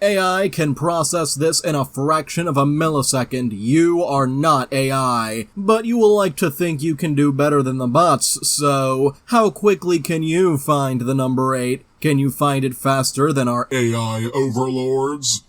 AI can process this in a fraction of a millisecond. You are not AI. But you will like to think you can do better than the bots, so how quickly can you find the number 8? Can you find it faster than our AI overlords?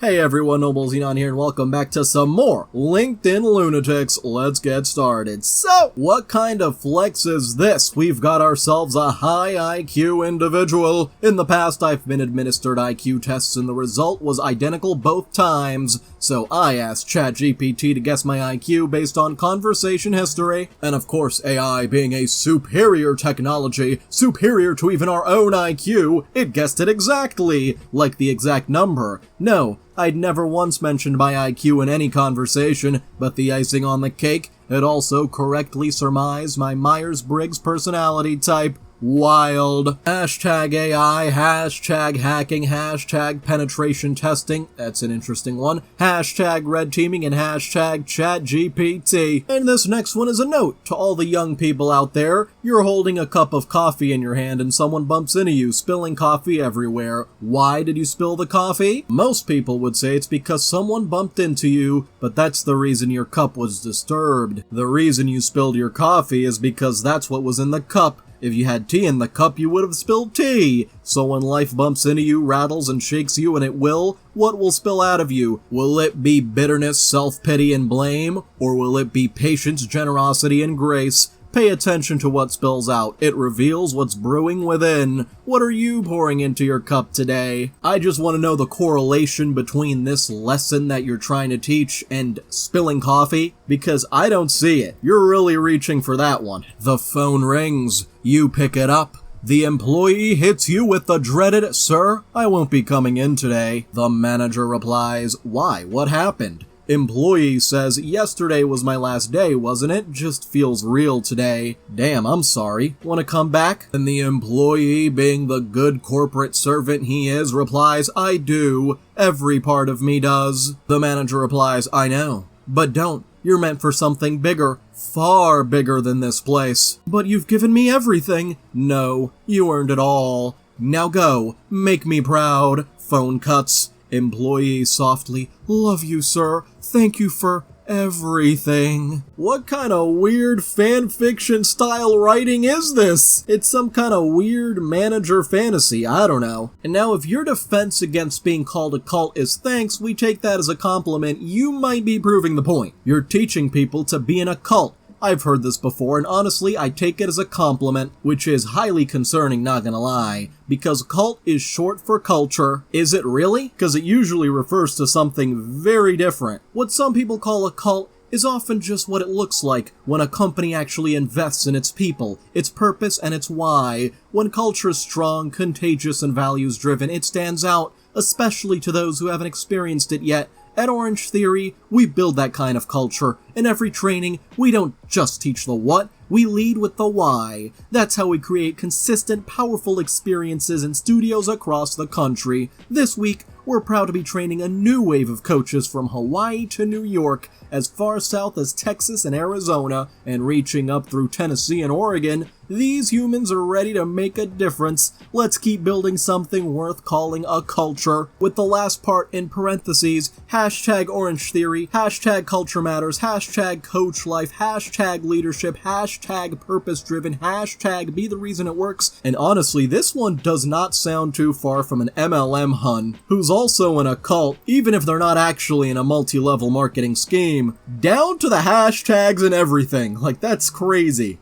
Hey everyone, Noble Xenon here, and welcome back to some more LinkedIn Lunatics. Let's get started. So, what kind of flex is this? We've got ourselves a high IQ individual. In the past, I've been administered IQ tests and the result was identical both times. So I asked ChatGPT to guess my IQ based on conversation history. And of course, AI being a superior technology, superior to even our own IQ, it guessed it exactly, like the exact number. No, I'd never once mentioned my IQ in any conversation, but the icing on the cake, it also correctly surmised my Myers-Briggs personality type. Wild. Hashtag AI, hashtag hacking, hashtag penetration testing, that's an interesting one, hashtag red teaming, and hashtag ChatGPT. And this next one is a note to all the young people out there. You're holding a cup of coffee in your hand and someone bumps into you, spilling coffee everywhere. Why did you spill the coffee? Most people would say it's because someone bumped into you, but that's the reason your cup was disturbed. The reason you spilled your coffee is because that's what was in the cup. If you had tea in the cup, you would have spilled tea. So when life bumps into you, rattles and shakes you, and it will, what will spill out of you? Will it be bitterness, self-pity, and blame? Or will it be patience, generosity, and grace? Pay attention to what spills out. It reveals what's brewing within. What are you pouring into your cup today? I just want to know the correlation between this lesson that you're trying to teach and spilling coffee, because I don't see it. You're really reaching for that one. The phone rings. You pick it up. The employee hits you with the dreaded, "Sir, I won't be coming in today." The manager replies, "Why? What happened?" Employee says, "Yesterday was my last day, wasn't it? Just feels real today." "Damn, I'm sorry. Want to come back?" And the employee, being the good corporate servant he is, replies, "I do. Every part of me does." The manager replies, "I know. But don't. You're meant for something bigger. Far bigger than this place." "But you've given me everything." "No. You earned it all. Now go. Make me proud." Phone cuts. Employee softly, "Love you, sir. Thank you for everything." What kind of weird fanfiction style writing is this? It's some kind of weird manager fantasy, I don't know. And now if your defense against being called a cult is thanks, we take that as a compliment, you might be proving the point. You're teaching people to be in a cult. I've heard this before, and honestly, I take it as a compliment, which is highly concerning, not gonna lie, because cult is short for culture. Is it really? Because it usually refers to something very different. What some people call a cult is often just what it looks like when a company actually invests in its people, its purpose, and its why. When culture is strong, contagious, and values-driven, it stands out, especially to those who haven't experienced it yet. At Orange Theory, we build that kind of culture. In every training, we don't just teach the what, we lead with the why. That's how we create consistent, powerful experiences in studios across the country. This week, we're proud to be training a new wave of coaches from Hawaii to New York, as far south as Texas and Arizona, and reaching up through Tennessee and Oregon. These humans are ready to make a difference. Let's keep building something worth calling a culture. With the last part in parentheses, hashtag Orange Theory, hashtag Culture Matters, hashtag Coach Life, hashtag Leadership, hashtag Purpose Driven, hashtag Be the Reason It Works. And honestly, this one does not sound too far from an MLM hun, who's also in a cult, even if they're not actually in a multi-level marketing scheme. Down to the hashtags and everything. Like, that's crazy.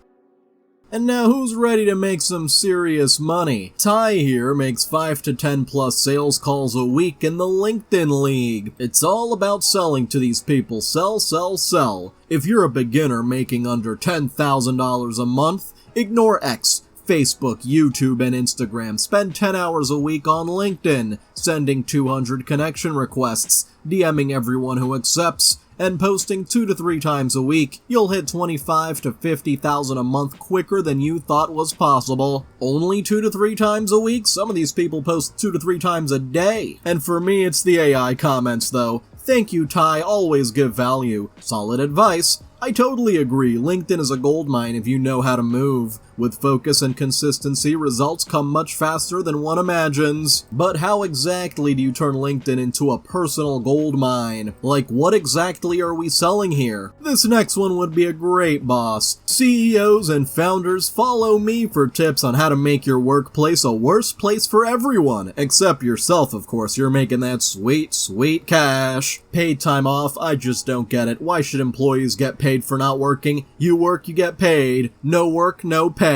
And now who's ready to make some serious money? Ty here makes 5 to 10 plus sales calls a week in the LinkedIn League. It's all about selling to these people. Sell, sell, sell. If you're a beginner making under $10,000 a month, ignore X, Facebook, YouTube, and Instagram. Spend 10 hours a week on LinkedIn, sending 200 connection requests, DMing everyone who accepts, and posting 2 to 3 times a week. You'll hit $25,000 to $50,000 a month quicker than you thought was possible. Only 2 to 3 times a week? Some of these people post 2 to 3 times a day. And for me, it's the AI comments though. Thank you, Ty, always give value. Solid advice. I totally agree, LinkedIn is a goldmine if you know how to move. With focus and consistency, results come much faster than one imagines. But how exactly do you turn LinkedIn into a personal gold mine? Like, what exactly are we selling here? This next one would be a great boss. CEOs and founders, follow me for tips on how to make your workplace a worse place for everyone. Except yourself, of course. You're making that sweet, sweet cash. Paid time off? I just don't get it. Why should employees get paid for not working? You work, you get paid. No work, no pay.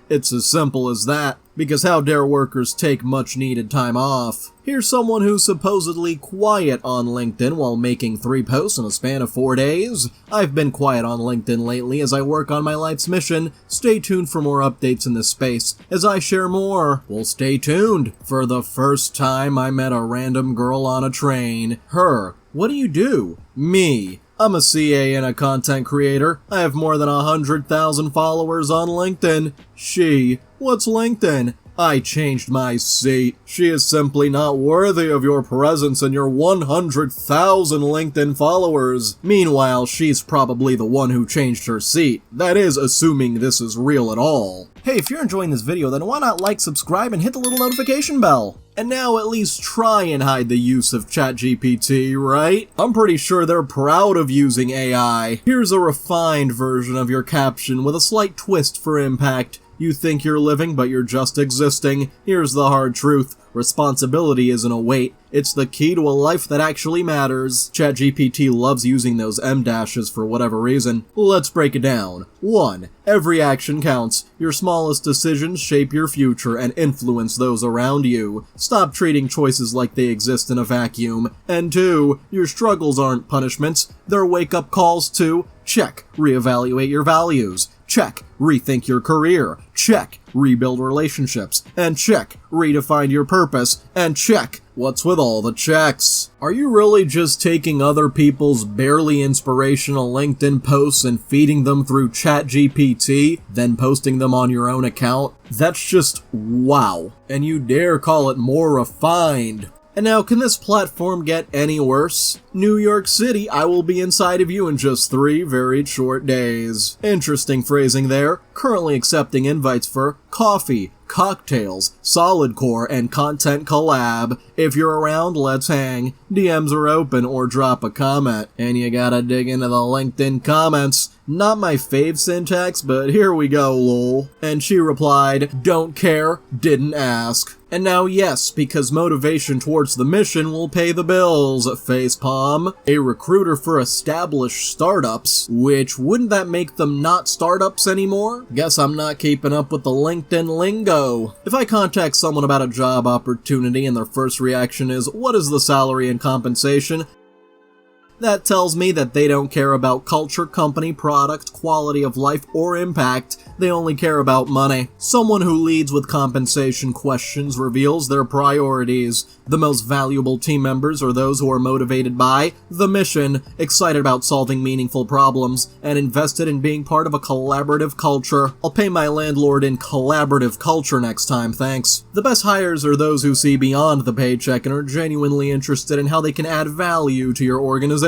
It's as simple as that. Because how dare workers take much needed time off? Here's someone who's supposedly quiet on LinkedIn while making 3 posts in a span of 4 days. I've been quiet on LinkedIn lately as I work on my life's mission. Stay tuned for more updates in this space as I share more. Well, stay tuned. For the first time, I met a random girl on a train. Her. What do you do? Me. I'm a CA and a content creator. I have more than 100,000 followers on LinkedIn. She. What's LinkedIn? I changed my seat. She is simply not worthy of your presence and your 100,000 LinkedIn followers. Meanwhile, she's probably the one who changed her seat. That is, assuming this is real at all. Hey, if you're enjoying this video, then why not like, subscribe, and hit the little notification bell? And now at least try and hide the use of ChatGPT, right? I'm pretty sure they're proud of using AI. Here's a refined version of your caption with a slight twist for impact. You think you're living, but you're just existing. Here's the hard truth. Responsibility isn't a weight. It's the key to a life that actually matters. ChatGPT loves using those M-dashes for whatever reason. Let's break it down. 1. Every action counts. Your smallest decisions shape your future and influence those around you. Stop treating choices like they exist in a vacuum. And 2. Your struggles aren't punishments. They're wake-up calls to check. Reevaluate your values. Check. Rethink your career. Check. Rebuild relationships. And check. Redefine your purpose. And check. What's with all the checks? Are you really just taking other people's barely inspirational LinkedIn posts and feeding them through ChatGPT, then posting them on your own account? That's just wow. And you dare call it more refined. And now, can this platform get any worse? New York City, I will be inside of you in just 3 very short days. Interesting phrasing there. Currently accepting invites for coffee, cocktails, solid core, and content collab. If you're around, let's hang. DMs are open or drop a comment. And you gotta dig into the LinkedIn comments. Not my fave syntax, but here we go, lol. And she replied, don't care, didn't ask. And now yes, because motivation towards the mission will pay the bills, facepalm. A recruiter for established startups, which wouldn't that make them not startups anymore? Guess I'm not keeping up with the LinkedIn lingo. If I contact someone about a job opportunity and their first reaction is, what is the salary and compensation? That tells me that they don't care about culture, company, product, quality of life, or impact. They only care about money. Someone who leads with compensation questions reveals their priorities. The most valuable team members are those who are motivated by the mission, excited about solving meaningful problems, and invested in being part of a collaborative culture. I'll pay my landlord in collaborative culture next time, thanks. The best hires are those who see beyond the paycheck and are genuinely interested in how they can add value to your organization.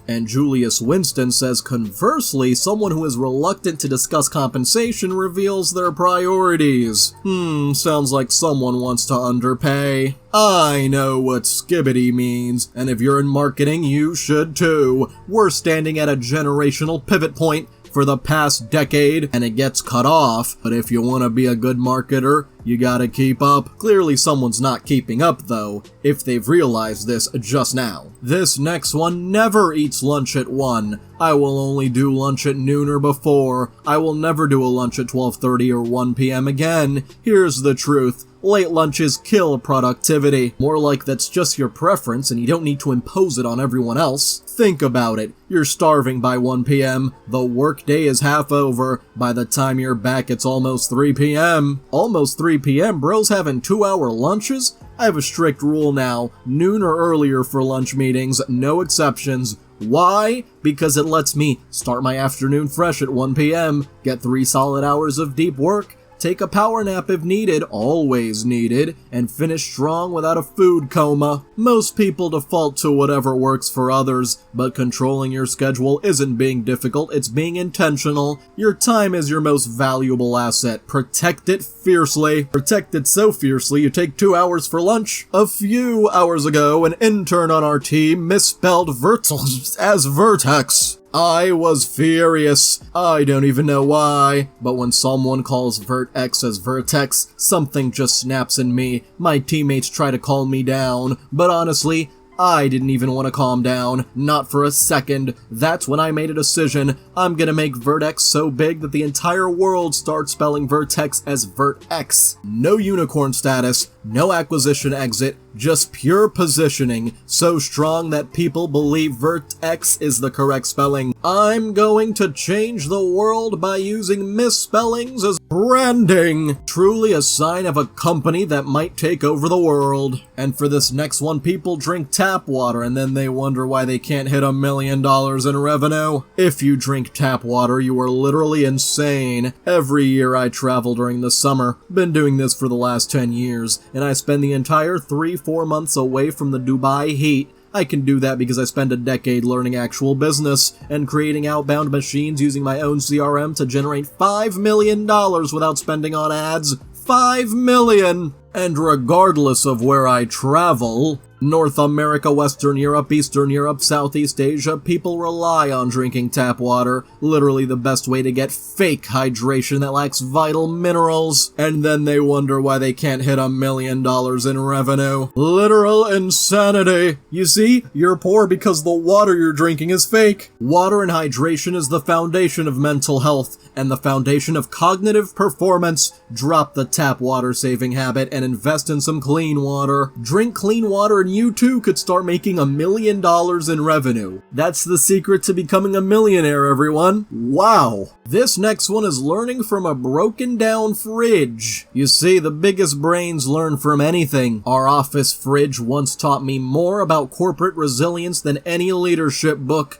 And Julius Winston says conversely, someone who is reluctant to discuss compensation reveals their priorities. Sounds like someone wants to underpay. I know what skibbity means, and if you're in marketing, you should too. We're standing at a generational pivot point for the past decade, and it gets cut off, but if you want to be a good marketer, you gotta keep up. Clearly someone's not keeping up though, if they've realized this just now. This next one never eats lunch at 1. I will only do lunch at noon or before. I will never do a lunch at 12:30 or 1 p.m. again. Here's the truth. Late lunches kill productivity. More like that's just your preference and you don't need to impose it on everyone else. Think about it. You're starving by 1 p.m. The workday is half over. By the time you're back, it's almost 3 p.m. Almost 3 p.m. Bros having 2-hour lunches? I have a strict rule now. Noon or earlier for lunch meetings, no exceptions. Why? Because it lets me start my afternoon fresh at 1 p.m., get 3 solid hours of deep work, take a power nap if needed, always needed, and finish strong without a food coma. Most people default to whatever works for others, but controlling your schedule isn't being difficult, it's being intentional. Your time is your most valuable asset. Protect it fiercely. Protect it so fiercely you take 2 hours for lunch. A few hours ago, an intern on our team misspelled vertels as vertex. I was furious. I don't even know why, but when someone calls vertex as vertex, something just snaps in me. My teammates try to calm me down, but honestly, I didn't even want to calm down, not for a second. That's when I made a decision. I'm gonna make vertex so big that the entire world starts spelling vertex as vertex. No unicorn status, no acquisition exit, just pure positioning, so strong that people believe vertex is the correct spelling. I'm going to change the world by using misspellings as branding. Truly a sign of a company that might take over the world. And for this next one, people drink tap water and then they wonder why they can't hit $1 million in revenue. If you drink tap water, you are literally insane. Every year I travel during the summer. Been doing this for the last 10 years, and I spend the entire 3-4 months away from the Dubai heat. I can do that because I spent a decade learning actual business and creating outbound machines using my own CRM to generate $5 million without spending on ads. $5 million! And regardless of where I travel, North America, Western Europe, Eastern Europe, Southeast Asia, people rely on drinking tap water, literally the best way to get fake hydration that lacks vital minerals, and then they wonder why they can't hit $1 million in revenue. Literal insanity. You see, you're poor because the water you're drinking is fake. Water and hydration is the foundation of mental health, and the foundation of cognitive performance. Drop the tap water saving habit and invest in some clean water. Drink clean water and you too could start making $1 million in revenue. That's the secret to becoming a millionaire, everyone. Wow. This next one is learning from a broken down fridge. You see, the biggest brains learn from anything. Our office fridge once taught me more about corporate resilience than any leadership book.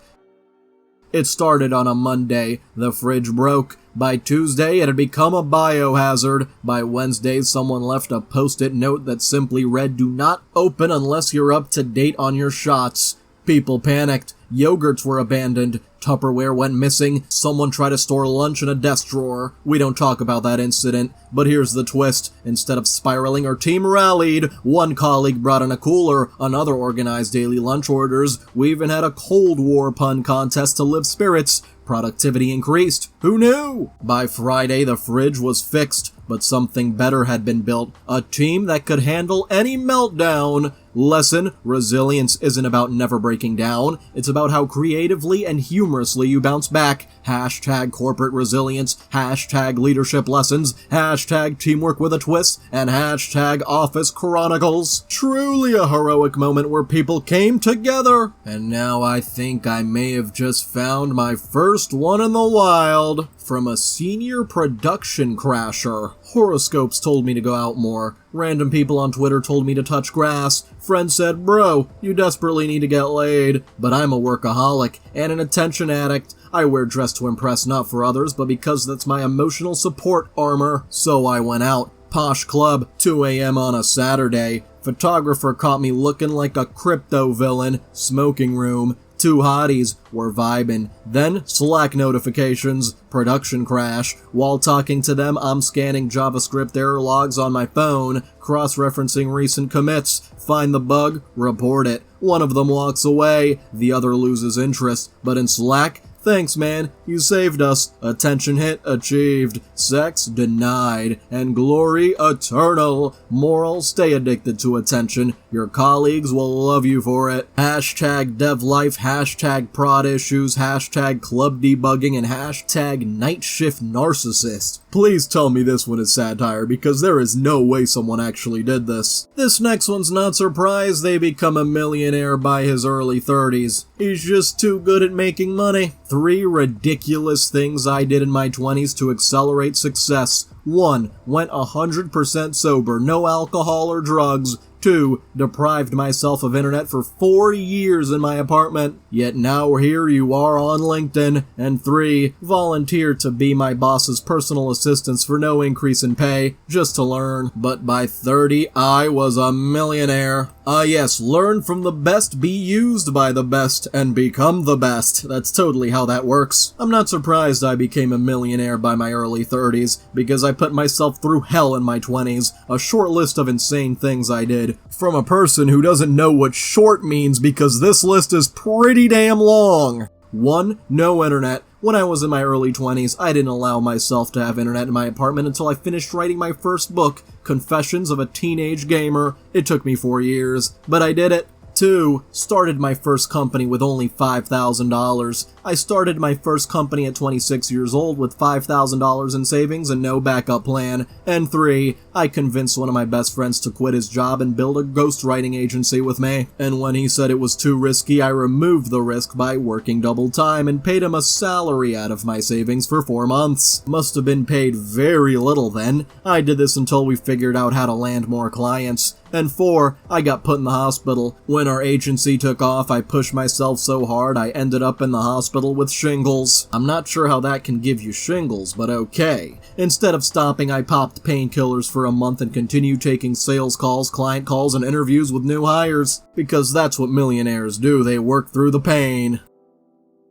It started on a Monday. The fridge broke. By Tuesday, it had become a biohazard. By Wednesday, someone left a post-it note that simply read, "Do not open unless you're up to date on your shots." People panicked. Yogurts were abandoned. Tupperware went missing. Someone tried to store lunch in a desk drawer. We don't talk about that incident, but here's the twist. Instead of spiraling, our team rallied. One colleague brought in a cooler. Another organized daily lunch orders. We even had a Cold War pun contest to lift spirits. Productivity increased. Who knew? By Friday, the fridge was fixed, but something better had been built. A team that could handle any meltdown. Lesson: resilience isn't about never breaking down. It's about how creatively and humorously you bounce back. Hashtag corporate resilience, hashtag leadership lessons, hashtag teamwork with a twist, and hashtag office chronicles. Truly a heroic moment where people came together. And now I think I may have just found my first one in the wild. From a senior production crasher. Horoscopes told me to go out more. Random people on Twitter told me to touch grass. Friends said, "Bro, you desperately need to get laid." But I'm a workaholic and an attention addict. I wear dress to impress, not for others, but because that's my emotional support armor. So I went out. Posh club, 2 a.m. on a Saturday. Photographer caught me looking like a crypto villain. Smoking room. Two hotties were vibing. Then Slack notifications, production crash. While talking to them, I'm scanning JavaScript error logs on my phone, cross-referencing recent commits. Find the bug, report it. One of them walks away, the other loses interest. But in Slack, thanks man, you saved us. Attention hit achieved. Sex denied. And glory eternal. Moral: stay addicted to attention. Your colleagues will love you for it. Hashtag dev life, hashtag prod issues, hashtag club debugging, and hashtag night shift narcissist. Please tell me this one is satire, because there is no way someone actually did this. This next one's not surprised they become a millionaire by his early 30s. He's just too good at making money. 3 ridiculous things I did in my 20s to accelerate success. 1. Went 100% sober, no alcohol or drugs. 2. Deprived myself of internet for 4 years in my apartment, yet now here you are on LinkedIn. And 3. Volunteered to be my boss's personal assistant for no increase in pay, just to learn. But by 30, I was a millionaire. Yes, learn from the best, be used by the best, and become the best. That's totally how that works. I'm not surprised I became a millionaire by my early 30s, because I put myself through hell in my 20s. A short list of insane things I did. From a person who doesn't know what short means, because this list is pretty damn long. 1. No internet. When I was in my early 20s, I didn't allow myself to have internet in my apartment until I finished writing my first book, Confessions of a Teenage Gamer. It took me 4 years, but I did it. 2. Started my first company with only $5,000. I started my first company at 26 years old with $5,000 in savings and no backup plan. And 3. I convinced one of my best friends to quit his job and build a ghostwriting agency with me. And when he said it was too risky, I removed the risk by working double time and paid him a salary out of my savings for 4 months. Must have been paid very little then. I did this until we figured out how to land more clients. And 4. I got put in the hospital. When our agency took off, I pushed myself so hard I ended up in the hospital with shingles. I'm not sure how that can give you shingles, but okay. Instead of stopping, I popped painkillers for a month and continued taking sales calls, client calls, and interviews with new hires. Because that's what millionaires do, they work through the pain.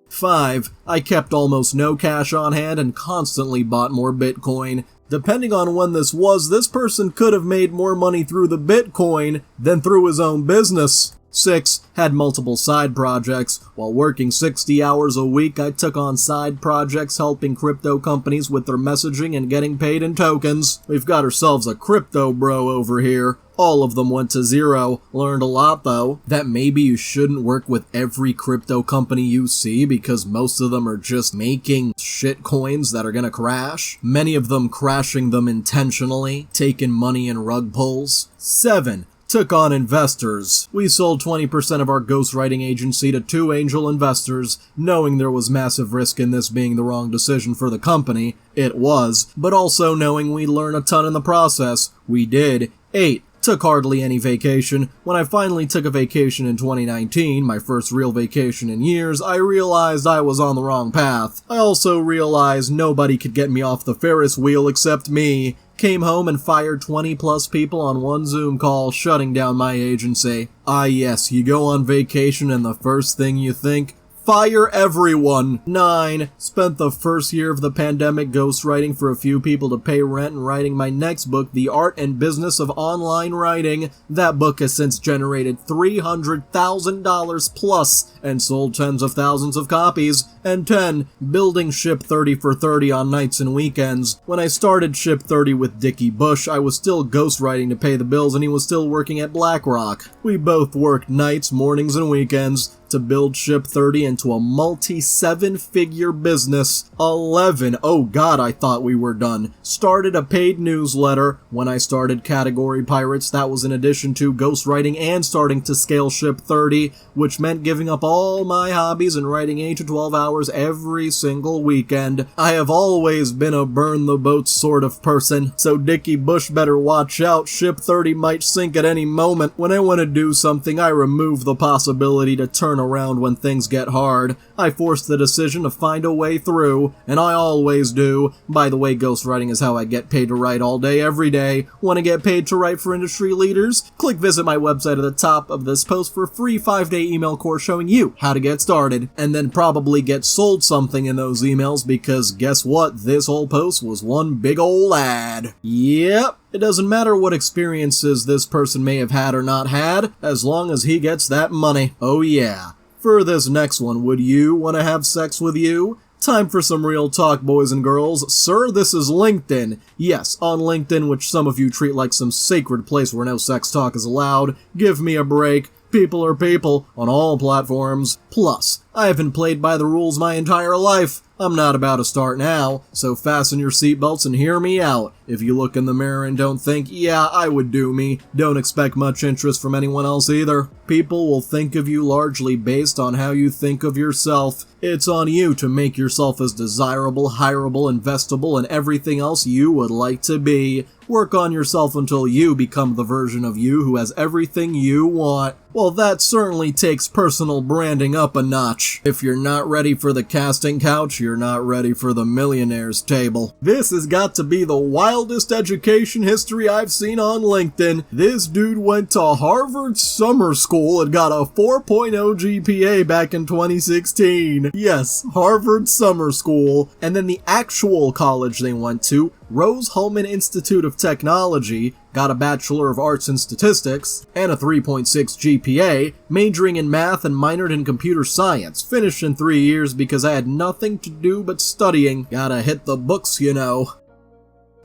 5. I kept almost no cash on hand and constantly bought more Bitcoin. Depending on when this was, this person could have made more money through the Bitcoin than through his own business. 6. Had multiple side projects. While working 60 hours a week, I took on side projects helping crypto companies with their messaging and getting paid in tokens. We've got ourselves a crypto bro over here. All of them went to zero. Learned a lot though. That maybe you shouldn't work with every crypto company you see because most of them are just making shit coins that are gonna crash. Many of them crashing them intentionally, taking money in rug pulls. 7. Took on investors. We sold 20% of our ghostwriting agency to 2 angel investors, knowing there was massive risk in this being the wrong decision for the company. It was, but also knowing we'd learn a ton in the process. We did. 8. Took hardly any vacation. When I finally took a vacation in 2019, my first real vacation in years, I realized I was on the wrong path. I also realized nobody could get me off the Ferris wheel except me. Came home and fired 20 plus people on one Zoom call, shutting down my agency. Yes, you go on vacation and the first thing you think, fire everyone. 9. Spent the first year of the pandemic ghostwriting for a few people to pay rent and writing my next book, The Art and Business of Online Writing. That book has since generated $300,000 plus and sold tens of thousands of copies. And 10. Building Ship 30 for 30 on nights and weekends. When I started Ship 30 with Dickie Bush, I was still ghostwriting to pay the bills and he was still working at BlackRock. We both worked nights, mornings, and weekends to build Ship 30 into a multi-7-figure business. 11. Oh god, I thought we were done. Started a paid newsletter. When I started Category Pirates, that was in addition to ghostwriting and starting to scale Ship 30, which meant giving up all my hobbies and writing 8 to 12 hours every single weekend. I have always been a burn the boat sort of person, so Dickie Bush better watch out. Ship 30 might sink at any moment. When I want to do something, I remove the possibility to turn around when things get hard. I force the decision to find a way through, and I always do. By the way, ghostwriting is how I get paid to write all day, every day. Want to get paid to write for industry leaders? Click visit my website at the top of this post for a free 5-day email course showing you how to get started, and then probably get sold something in those emails because guess what? This whole post was one big ol' ad. Yep. It doesn't matter what experiences this person may have had or not had, as long as he gets that money. Oh yeah. For this next one, would you want to have sex with you? Time for some real talk, boys and girls. Sir, this is LinkedIn. Yes, on LinkedIn, which some of you treat like some sacred place where no sex talk is allowed. Give me a break. People are people on all platforms. Plus, I haven't played by the rules my entire life. I'm not about to start now, so fasten your seatbelts and hear me out. If you look in the mirror and don't think, yeah, I would do me, don't expect much interest from anyone else either. People will think of you largely based on how you think of yourself. It's on you to make yourself as desirable, hireable, investable, and everything else you would like to be. Work on yourself until you become the version of you who has everything you want. Well, that certainly takes personal branding up a notch. If you're not ready for the casting couch, you're not ready for the millionaire's table. This has got to be the wildest education history I've seen on LinkedIn. This dude went to Harvard summer school and got a 4.0 GPA back in 2016. Yes, Harvard summer school. And then the actual college they went to, Rose-Hulman Institute of Technology, got a Bachelor of Arts in Statistics, and a 3.6 GPA, majoring in math and minored in computer science. Finished in 3 years because I had nothing to do but studying. Gotta hit the books, you know.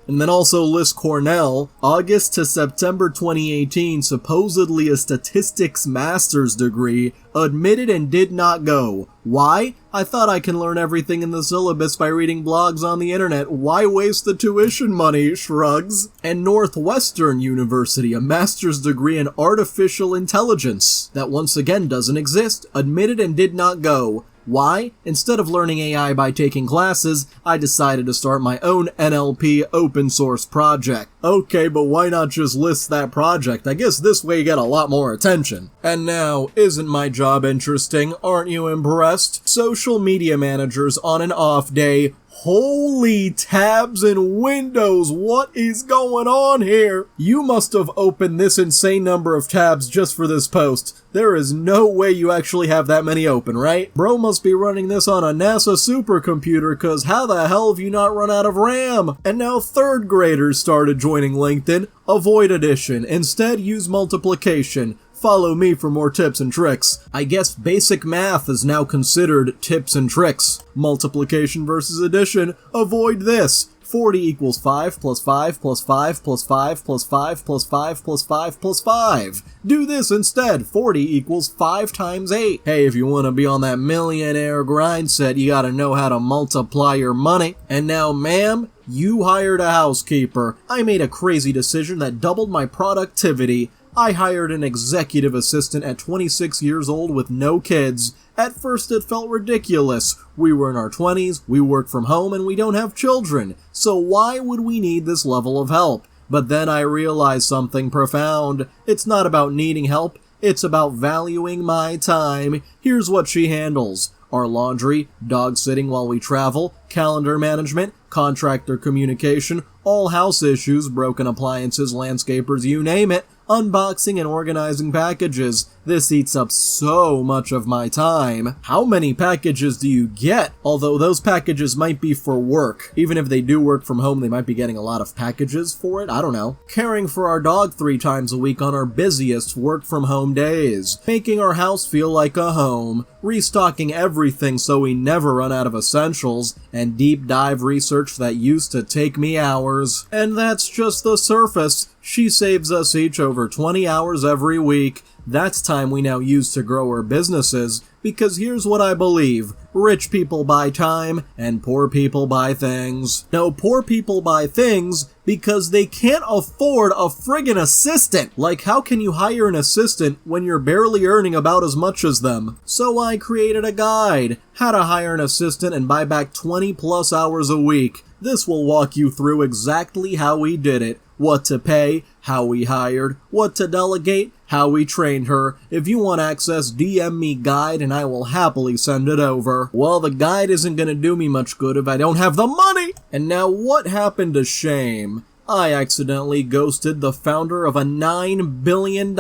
And then also list Cornell, August to September 2018, supposedly a statistics master's degree, admitted and did not go. Why? I thought I can learn everything in the syllabus by reading blogs on the internet. Why waste the tuition money? Shrugs. And Northwestern University, a master's degree in artificial intelligence, that once again doesn't exist, admitted and did not go. Why? Instead of learning AI by taking classes, I decided to start my own NLP open source project. Okay, but why not just list that project? I guess this way you get a lot more attention. And now, isn't my job interesting? Aren't you impressed? Social media managers on an off day. Holy tabs and windows, what is going on here? You must have opened this insane number of tabs just for this post. There is no way you actually have that many open, right? Bro must be running this on a NASA supercomputer, cause how the hell have you not run out of RAM? And now third graders started joining LinkedIn. Avoid addition, instead use multiplication. Follow me for more tips and tricks. I guess basic math is now considered tips and tricks. Multiplication versus addition. Avoid this. 40 equals 5 plus 5 plus 5 plus 5 plus 5 plus 5 plus 5 plus 5. Do this instead. 40 equals 5 times 8. Hey, if you want to be on that millionaire grindset, you gotta know how to multiply your money. And now, ma'am, you hired a housekeeper. I made a crazy decision that doubled my productivity. I hired an executive assistant at 26 years old with no kids. At first it felt ridiculous. We were in our 20s, we work from home, and we don't have children. So why would we need this level of help? But then I realized something profound. It's not about needing help, it's about valuing my time. Here's what she handles. Our laundry, dog sitting while we travel, calendar management, contractor communication, all house issues, broken appliances, landscapers, you name it. Unboxing and organizing packages. This eats up so much of my time. How many packages do you get? Although those packages might be for work. Even if they do work from home, they might be getting a lot of packages for it. I don't know. Caring for our dog 3 times a week on our busiest work from home days. Making our house feel like a home. Restocking everything so we never run out of essentials. And deep dive research that used to take me hours. And that's just the surface. She saves us each over 20 hours every week. That's time we now use to grow our businesses, because here's what I believe. Rich people buy time, and poor people buy things. No, poor people buy things because they can't afford a friggin' assistant. Like, how can you hire an assistant when you're barely earning about as much as them? So I created a guide, how to hire an assistant and buy back 20 plus hours a week. This will walk you through exactly how we did it. What to pay, how we hired, what to delegate, how we trained her. If you want access, DM me guide and I will happily send it over. Well, the guide isn't gonna do me much good if I don't have the money! And now what happened to shame? I accidentally ghosted the founder of a $9 billion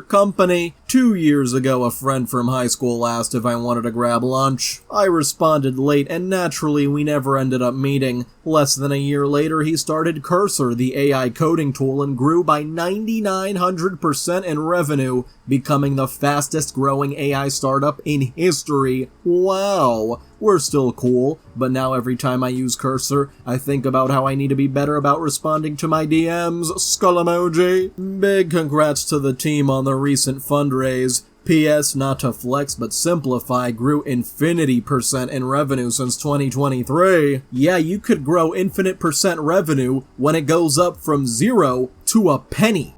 company. 2 years ago, a friend from high school asked if I wanted to grab lunch. I responded late, and naturally we never ended up meeting. Less than a year later, he started Cursor, the AI coding tool, and grew by 9,900% in revenue, becoming the fastest growing AI startup in history. Wow! We're still cool, but now every time I use Cursor, I think about how I need to be better about responding to my DMs. Skull emoji. Big congrats to the team on the recent fundraise. P.S. Not to flex but simplify grew infinity% in revenue since 2023. Yeah, you could grow infinite % revenue when it goes up from 0 to a penny.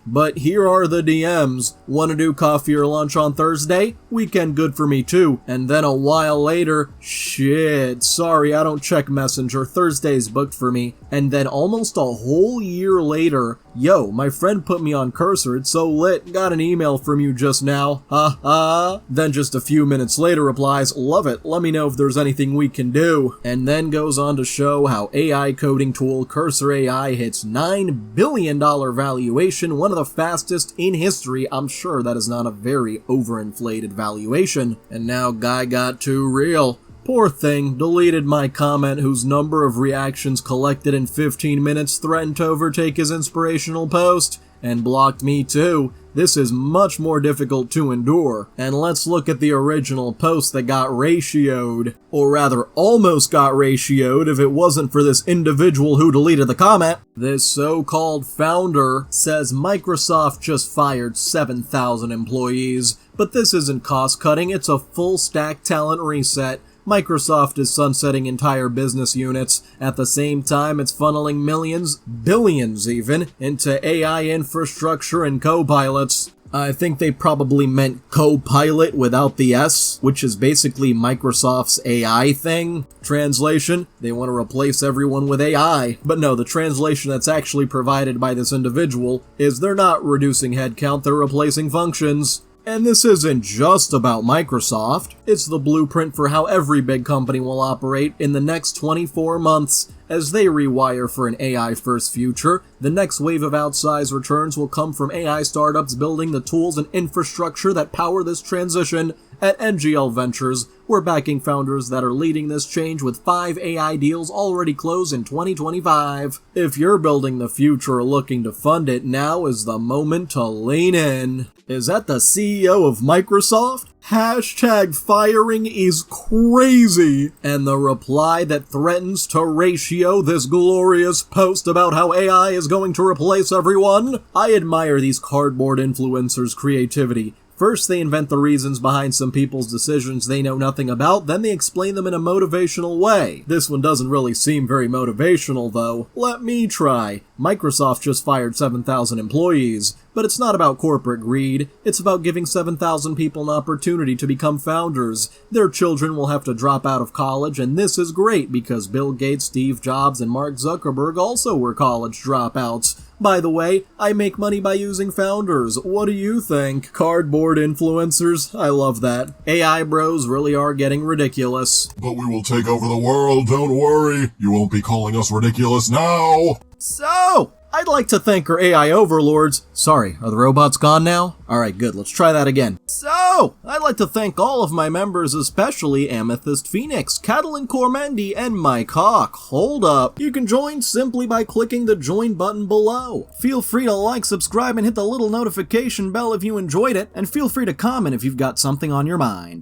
But here are the DMs. Wanna do coffee or lunch on Thursday? Weekend good for me too. And then a while later, shit, sorry, I don't check Messenger, Thursday's booked for me. And then almost a whole year later, yo, my friend put me on Cursor, it's so lit, got an email from you just now, ha ha. Then just a few minutes later replies, love it, let me know if there's anything we can do. And then goes on to show how AI coding tool Cursor AI hits $9 billion valuation, one of the fastest in history. I'm sure that is not a very overinflated valuation. And now guy got too real. Poor thing, deleted my comment whose number of reactions collected in 15 minutes threatened to overtake his inspirational post, and blocked me too. This is much more difficult to endure. And let's look at the original post that got ratioed. Or rather, almost got ratioed if it wasn't for this individual who deleted the comment. This so-called founder says Microsoft just fired 7,000 employees. But this isn't cost-cutting, it's a full-stack talent reset. Microsoft is sunsetting entire business units. At the same time, it's funneling millions, billions even, into AI infrastructure and co-pilots. I think they probably meant co-pilot without the S, which is basically Microsoft's AI thing. Translation, they want to replace everyone with AI. But no, the translation that's actually provided by this individual is they're not reducing headcount, they're replacing functions. And this isn't just about Microsoft, it's the blueprint for how every big company will operate in the next 24 months. As they rewire for an AI-first future, the next wave of outsized returns will come from AI startups building the tools and infrastructure that power this transition. At NGL Ventures, we're backing founders that are leading this change with 5 AI deals already closed in 2025. If you're building the future or looking to fund it, now is the moment to lean in. Is that the CEO of Microsoft? Hashtag firing is crazy. And the reply that threatens to ratio this glorious post about how AI is going to replace everyone? I admire these cardboard influencers' creativity. First, they invent the reasons behind some people's decisions they know nothing about, then they explain them in a motivational way. This one doesn't really seem very motivational, though. Let me try. Microsoft just fired 7,000 employees. But it's not about corporate greed, it's about giving 7,000 people an opportunity to become founders. Their children will have to drop out of college, and this is great because Bill Gates, Steve Jobs, and Mark Zuckerberg also were college dropouts. By the way, I make money by using founders. What do you think? Cardboard influencers? I love that. AI bros really are getting ridiculous. But we will take over the world, don't worry. You won't be calling us ridiculous now. So, I'd like to thank our AI overlords. Sorry, are the robots gone now? Alright, good, let's try that again. So, I'd like to thank all of my members, especially Amethyst Phoenix, Catalin Cormendi, and Mike Hawk. Hold up. You can join simply by clicking the join button below. Feel free to like, subscribe, and hit the little notification bell if you enjoyed it, and feel free to comment if you've got something on your mind.